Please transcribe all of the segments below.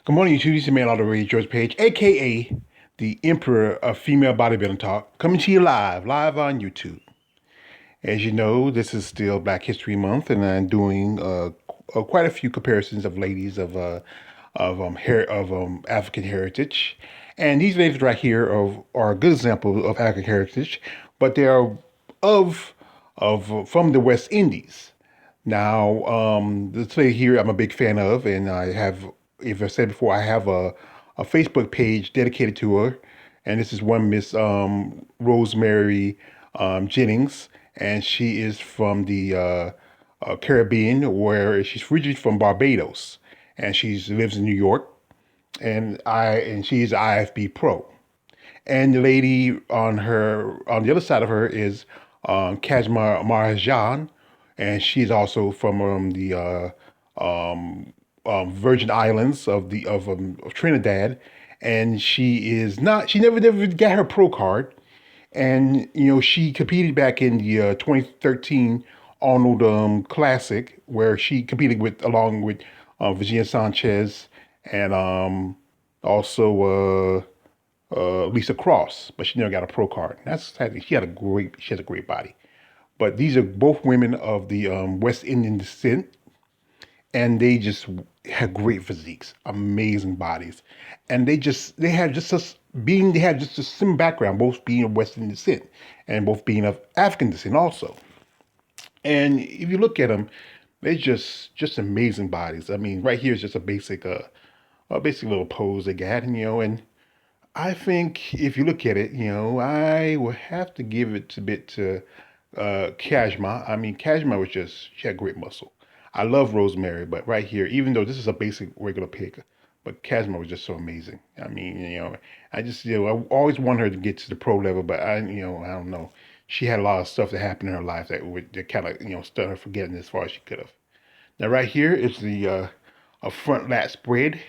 Good morning, YouTube. This is Man Auto Radio George Page, aka the Emperor of Female Bodybuilding Talk, coming to you live on YouTube. As you know, this is still Black History Month, and I'm doing quite a few comparisons of ladies of African heritage. And these ladies right here are a good example of African heritage, but they are of from the West Indies. Now, this lady here, I'm a big fan of, and I have, if I said before, I have a Facebook page dedicated to her, and this is one Miss Rosemary Jennings, and she is from the Caribbean, where she's originally from Barbados, and she lives in New York, and she's IFB Pro. And the lady on the other side of her is Kashma Maharaj, and she's also from Virgin Islands of Trinidad, and she never got her pro card, and she competed back in the 2013 Arnold Classic, where she competed with along with Virginia Sanchez and also Lisa Cross, but she never got a pro card. That's sadly, she has a great body. But these are both women of the West Indian descent, and they just had great physiques, amazing bodies, and they had just a similar background, both being of West Indian descent and both being of African descent also. And if you look at them, they just amazing bodies. I mean, right here is just a basic little pose they got, and I think if you look at it, I would have to give it a bit to Kashma. I mean, Kashma she had great muscle. I love Rosemary, but right here, even though this is a basic regular pick, but Kashma was just so amazing. I mean, I just, I always want her to get to the pro level, but I don't know. She had a lot of stuff that happened in her life that kind of, stunned her from getting as far as she could have. Now, right here is the a front lat spread.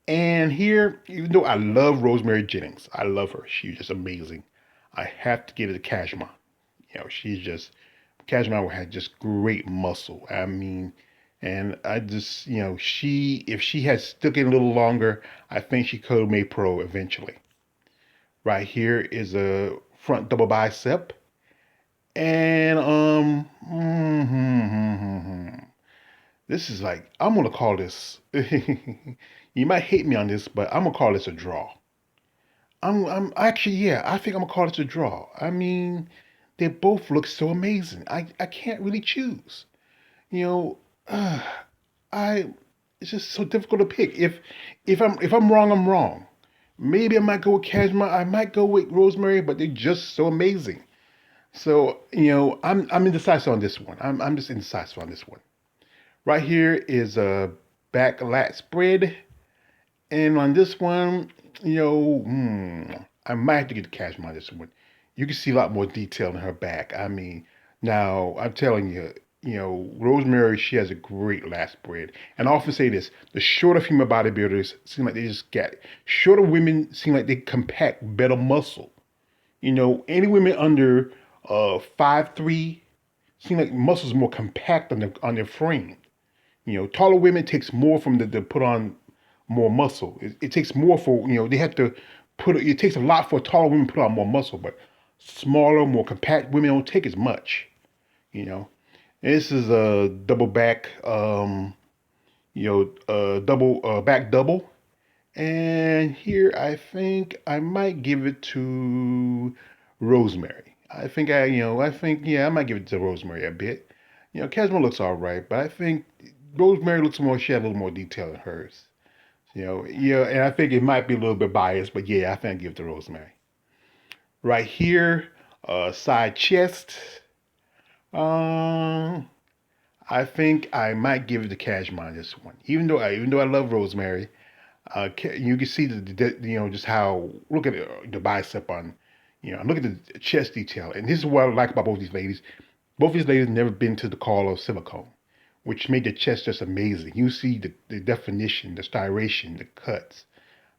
And here, even though I love Rosemary Jennings, I love her. She's just amazing. I have to give it to Kashma. She's just Kashma had just great muscle. I mean, and I just, if she had stuck in a little longer, I think she could have made pro eventually. Right here is a front double bicep, and this is like, I'm gonna call this. You might hate me on this, but I'm gonna call this a draw. I'm actually, yeah, I think I'm gonna call this a draw. I mean, they both look so amazing. I can't really choose. You know, uh, I it's just so difficult to pick. If I'm wrong, I'm wrong. Maybe I might go with Kashma. I might go with Rosemary, but they're just so amazing. So I'm indecisive on this one. I'm just indecisive on this one. Right here is a back lat spread, and on this one, I might have to get the Kashma on this one. You can see a lot more detail in her back. I mean, now I'm telling you, Rosemary, she has a great lat spread. And I often say this: the shorter female bodybuilders seem like they just get it. Shorter women seem like they compact better muscle. Any women under 5'3" seem like muscles more compact on their frame. Taller women takes more from to put on more muscle. It takes more for they have to put. It takes a lot for taller women to put on more muscle, but smaller, more compact women don't take as much. You know, this is a double back, double back double, and here I think I might give it to Rosemary. I might give it to Rosemary a bit. Casma looks all right, but I think Rosemary looks more. She had a little more detail in hers. Yeah, and I think it might be a little bit biased, but yeah, I think I give it to Rosemary. Right here, side chest. Um, I think I might give it to Cashmere on this one. Even though I love Rosemary, you can see just how look at the bicep on, look at the chest detail, and this is what I like about both these ladies. Both these ladies never been to the call of silicone, which made the chest just amazing. You see the definition, the striation, the cuts.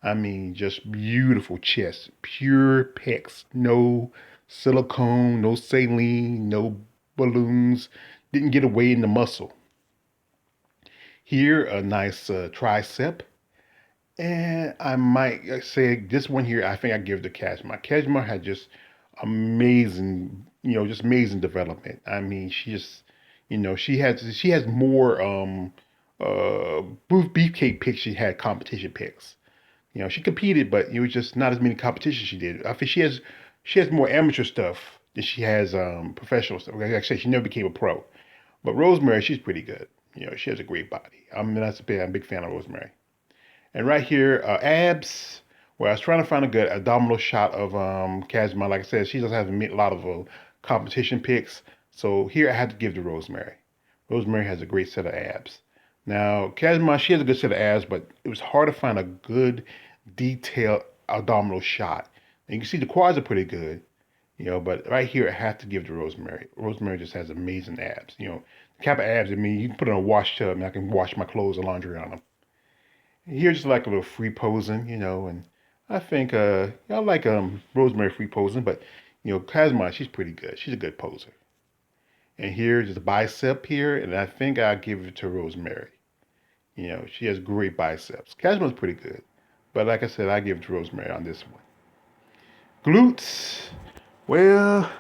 I mean, just beautiful chest, pure pecs, no silicone, no saline, no balloons. Didn't get away in the muscle. Here, a nice tricep. And I might say this one here, I think I give to Kashma. Kashma had just amazing, just amazing development. I mean, she just, she has more beefcake picks. She had competition picks. She competed, but it was just not as many competitions she did. I think she has more amateur stuff than she has professional stuff. Like I said, she never became a pro. But Rosemary, she's pretty good. She has a great body. I'm a big fan of Rosemary. And right here, abs. Well, I was trying to find a good abdominal shot of Kazma. Like I said, she doesn't have a lot of competition pics. So here I had to give to Rosemary. Rosemary has a great set of abs. Now, Kazma, she has a good set of abs, but it was hard to find a good, detailed abdominal shot. And you can see the quads are pretty good, but right here I have to give to Rosemary. Rosemary just has amazing abs. The type of abs, I mean, you can put it in a wash tub and I can wash my clothes and laundry on them. Here's just like a little free posing, and I think I like Rosemary free posing, but Kazma, she's pretty good. She's a good poser. And here's the bicep here, and I think I'll give it to Rosemary. She has great biceps. Kazma's pretty good. But like I said, I give it to Rosemary on this one. Glutes. Well,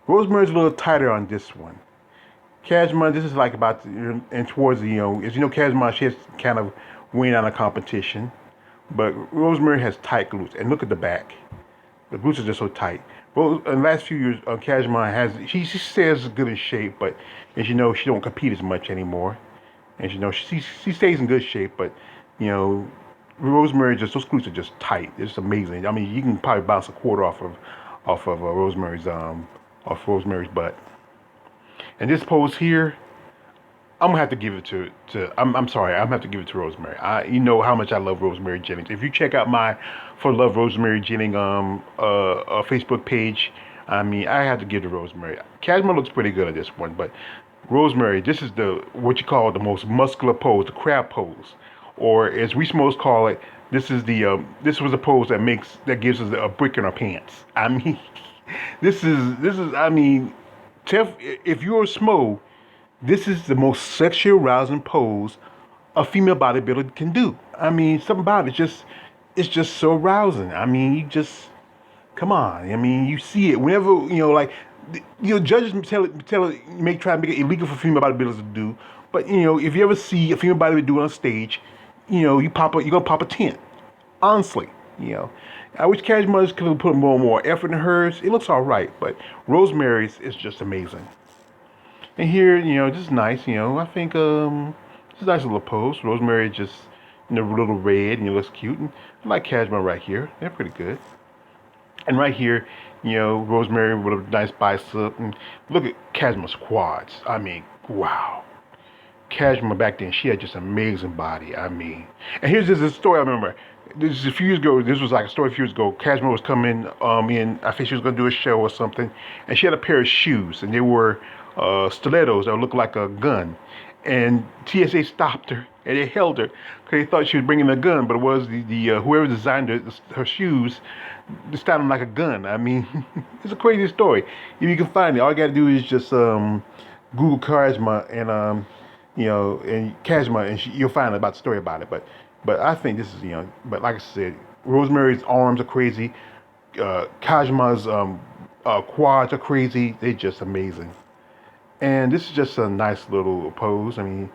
Rosemary's a little tighter on this one. Kashma, this is like about and towards the as Kashma, she has kind of win on a competition, but Rosemary has tight glutes, and look at the back. The glutes are just so tight. Well, in the last few years, Kashma she stays good in shape, but as you know, she don't compete as much anymore. As you know, she stays in good shape, but you know, Rosemary just those glutes are just tight. It's amazing. I mean, you can probably bounce a quarter off Rosemary's butt. And this pose here, I'm gonna have to give it to I'm sorry, I'm gonna have to give it to Rosemary. You know how much I love Rosemary Jennings. If you check out my For Love Rosemary Jennings Facebook page, I mean I have to give it to Rosemary. Kashma looks pretty good at this one, but Rosemary, this is the what you call the most muscular pose, the crab pose, or as we most call it, this was a pose that gives us a brick in our pants. I mean, this is I mean, if you're a smo, this is the most sexually arousing pose a female bodybuilder can do. I mean, something about it's just so arousing. I mean, you just, come on. I mean, you see it whenever, like, judges try to make it illegal for female bodybuilders to do. But, if you ever see a female bodybuilder do it on stage, you're going to pop a tent. Honestly, I wish Kashma's could have put more effort in hers. It looks all right, but Rosemary's is just amazing. And here, just nice, I think it's a nice little pose. Rosemary just a little red and it looks cute. And I like Kashma right here. They're pretty good. And right here, Rosemary with a nice bicep. And look at Kashma's quads. I mean, wow. Kashma back then, she had just amazing body. I mean, and here's just a story I remember. This is a few years ago. This was like a story a few years ago. Kashma was coming in. I think she was going to do a show or something, and she had a pair of shoes, and they were stilettos that looked like a gun. And TSA stopped her and they held her because they thought she was bringing a gun, but it was the whoever designed her shoes sounded like a gun. I mean, it's a crazy story. If you can find it, all you got to do is just Google Kashma and and Kashma, and you'll find out about the story about it. But I think this is But like I said, Rosemary's arms are crazy. Kashma's quads are crazy. They're just amazing. And this is just a nice little pose. I mean,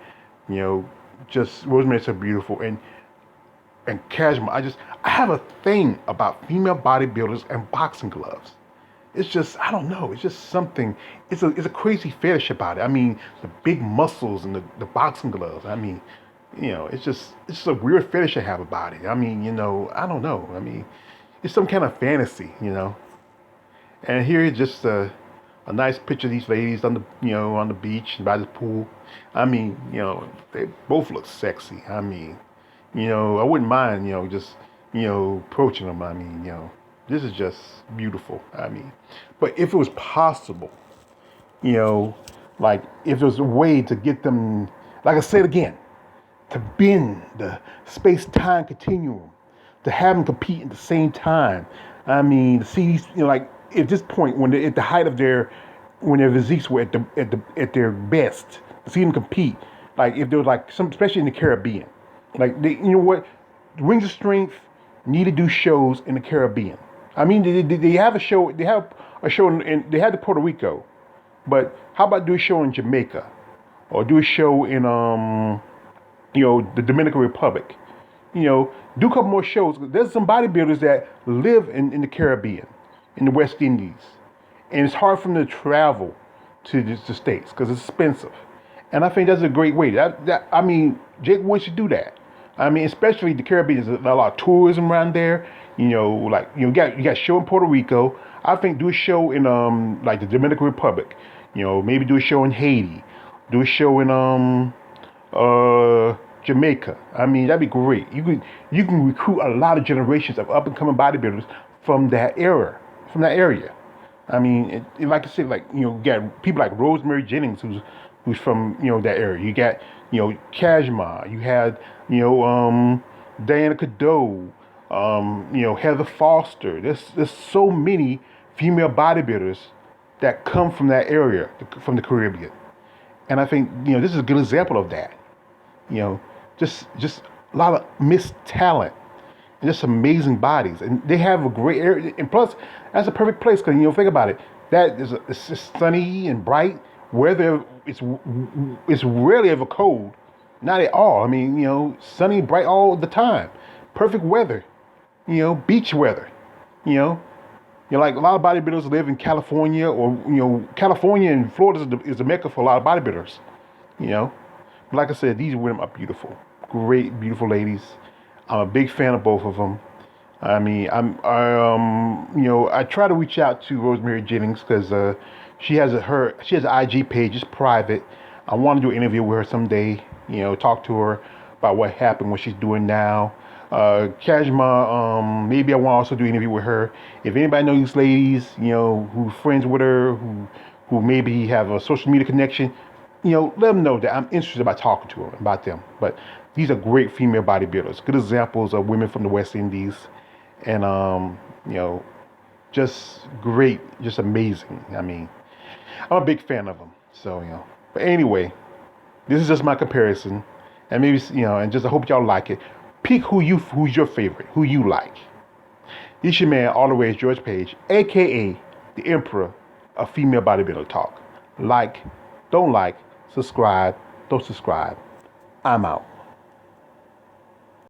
you know, just Rosemary's so beautiful. And Kashma, I have a thing about female bodybuilders and boxing gloves. It's just I don't know. It's just something. It's a crazy fetish about it. I mean, the big muscles and the boxing gloves. I mean, it's a weird fetish I have about it. I mean, I don't know. I mean, it's some kind of fantasy. And here is just a nice picture of these ladies on the beach by the pool. I mean, they both look sexy. I mean, I wouldn't mind, just approaching them. I mean, this is just beautiful. I mean, but if it was possible, you know, like if there was a way to get them, like I said again, to bend the space-time continuum, to have them compete at the same time. I mean, to see these, like at this point when they're at the height of when their physiques were at their best, to see them compete, like if there was like some, especially in the Caribbean, like you know what, Wings of Strength need to do shows in the Caribbean. I mean, they have a show. They have a show they had to Puerto Rico, but how about do a show in Jamaica, or do a show in the Dominican Republic? Do a couple more shows. There's some bodybuilders that live in the Caribbean, in the West Indies, and it's hard for them to travel to the States because it's expensive. And I think that's a great way. I mean, Jake Wood should do that. I mean, especially the Caribbean. There's a lot of tourism around there. You got a show in Puerto Rico. I think do a show in like the Dominican Republic. Maybe do a show in Haiti. Do a show in Jamaica. I mean, that'd be great. You can recruit a lot of generations of up and coming bodybuilders from that era, from that area. I mean, like I said, you got people like Rosemary Jennings, who's from that area. You got Kashma. You had Diana Cadeau. Heather Foster. There's so many female bodybuilders that come from that area, from the Caribbean, and I think this is a good example of that. Just a lot of missed talent and just amazing bodies, and they have a great area. And plus, that's a perfect place because think about it. It's just sunny and bright weather. It's rarely ever cold, not at all. I mean, sunny, bright all the time, perfect weather. Beach weather. Like a lot of bodybuilders live in California, or California and Florida is the mecca for a lot of bodybuilders. But like I said, these women are beautiful, great, beautiful ladies. I'm a big fan of both of them. I mean, I try to reach out to Rosemary Jennings because she has an IG page, it's private. I want to do an interview with her someday. Talk to her about what happened, what she's doing now. Kashma, maybe I want to also do an interview with her. If anybody knows these ladies, who's friends with her, who maybe have a social media connection, let them know that I'm interested about talking to them about them. But these are great female bodybuilders, good examples of women from the West Indies, and just great, just amazing. I mean, I'm a big fan of them. So but anyway, this is just my comparison, and maybe and just I hope y'all like it. Pick who's your favorite, who you like. This your man, all the way, George Page, aka the Emperor of Female Bodybuilder Talk. Like, don't like, subscribe, don't subscribe. I'm out.